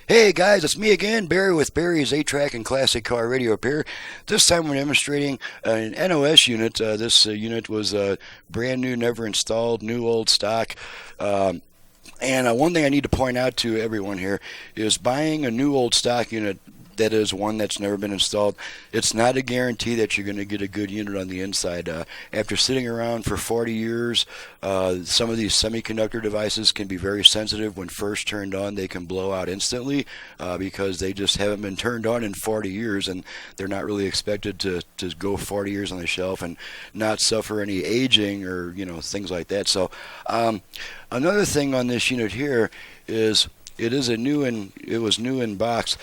Hey guys, it's me again, Barry with Barry's 8-track and classic car radio repair. This time we're demonstrating an NOS unit. This unit was brand new, never installed, new old stock. And one thing I need to point out to everyone here is buying a new old stock unit that is one that's never been installed, it's not a guarantee that you're going to get a good unit on the inside. After sitting around for 40 years, some of these semiconductor devices can be very sensitive. When first turned on, they can blow out instantly because they just haven't been turned on in 40 years, and they're not really expected to go 40 years on the shelf and not suffer any aging or things like that. So another thing on this unit here is it was new in box.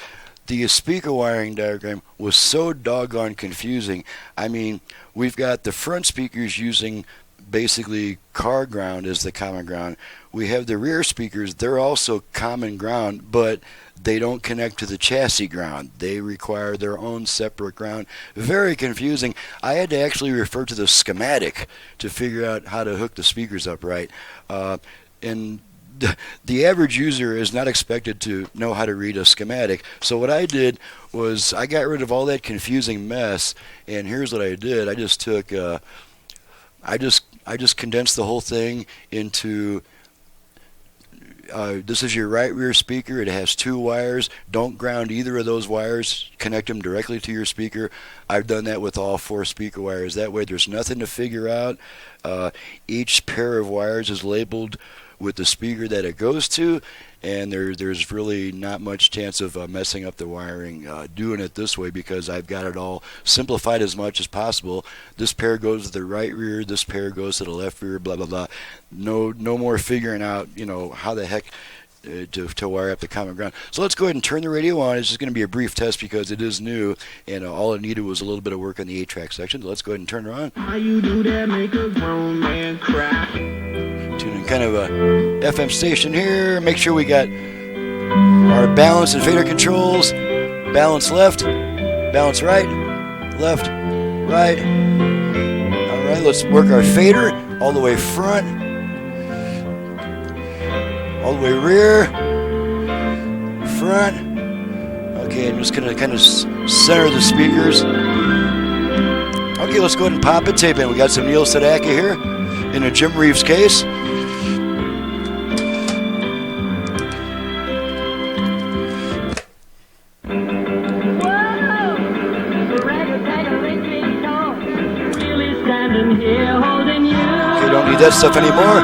The speaker wiring diagram was so doggone confusing. I mean, we've got the front speakers using basically car ground as the common ground. We have the rear speakers, they're also common ground, but they don't connect to the chassis ground. They require their own separate ground. Very confusing. I had to actually refer to the schematic to figure out how to hook the speakers up right. And the average user is not expected to know how to read a schematic. So what I did was I got rid of all that confusing mess, and here's what I did. I just took I just condensed the whole thing into this is your right rear speaker. It has 2 wires. Don't ground either of those wires. Connect them directly to your speaker. I've done that with all 4 speaker wires. That way there's nothing to figure out. Each pair of wires is labeled with the speaker that it goes to, and there's really not much chance of messing up the wiring doing it this way, because I've got it all simplified as much as possible. This pair goes to the right rear, this pair goes to the left rear, blah blah blah. No more figuring out how the heck to wire up the common ground. So let's go ahead and turn the radio on. It's just going to be a brief test because it is new, and all it needed was a little bit of work on the 8-track section. So let's go ahead and turn it on. How you do that make a grown man cry? Tuning kind of a FM station here. Make sure we got our balance and fader controls. Balance left, balance right, left, right. All right, let's work our fader all the way front, all the way rear, front. Okay, I'm just going to kind of center the speakers. Okay, let's go ahead and pop a tape in. We got some Neil Sedaka here in a Jim Reeves case. Okay, don't need that stuff anymore.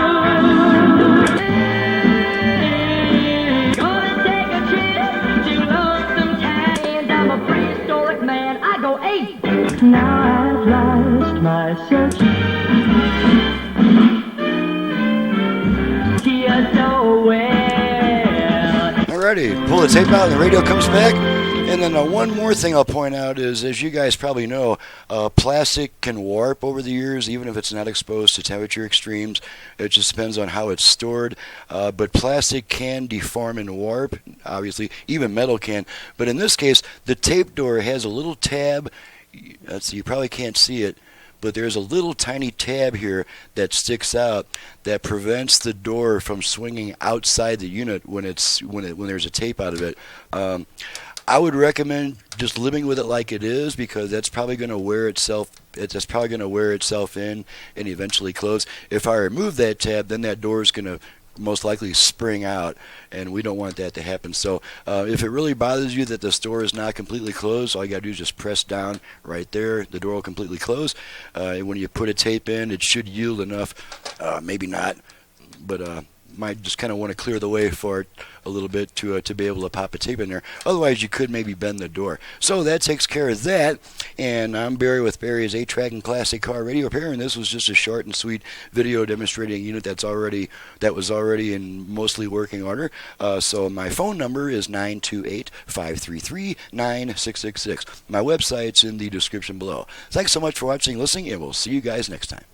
Now I've lost my search. See us so well. Alrighty, pull the tape out and the radio comes back. And then one more thing I'll point out is, as you guys probably know, plastic can warp over the years, even if it's not exposed to temperature extremes. It just depends on how it's stored. But plastic can deform and warp, obviously. Even metal can. But in this case, the tape door has a little tab. You probably can't see it, but there's a little tiny tab here that sticks out that prevents the door from swinging outside the unit when there's a tape out of it. I would recommend just living with it like it is, because that's probably going to wear itself. It's probably going to wear itself in and eventually close. If I remove that tab, then that door is going to most likely spring out, and we don't want that to happen. So if it really bothers you that the door is not completely closed, all you got to do is just press down right there. The door will completely close. When you put a tape in, it should yield enough. Maybe not, but might just kind of want to clear the way for it a little bit to be able to pop a tape in there. Otherwise, you could maybe bend the door. So that takes care of that. And I'm Barry with Barry's 8-track and classic car radio repair, and this was just a short and sweet video demonstrating a unit that was already in mostly working order. So my phone number is 928-533-9666. My website's in the description below. Thanks so much for watching and listening, and we'll see you guys next time.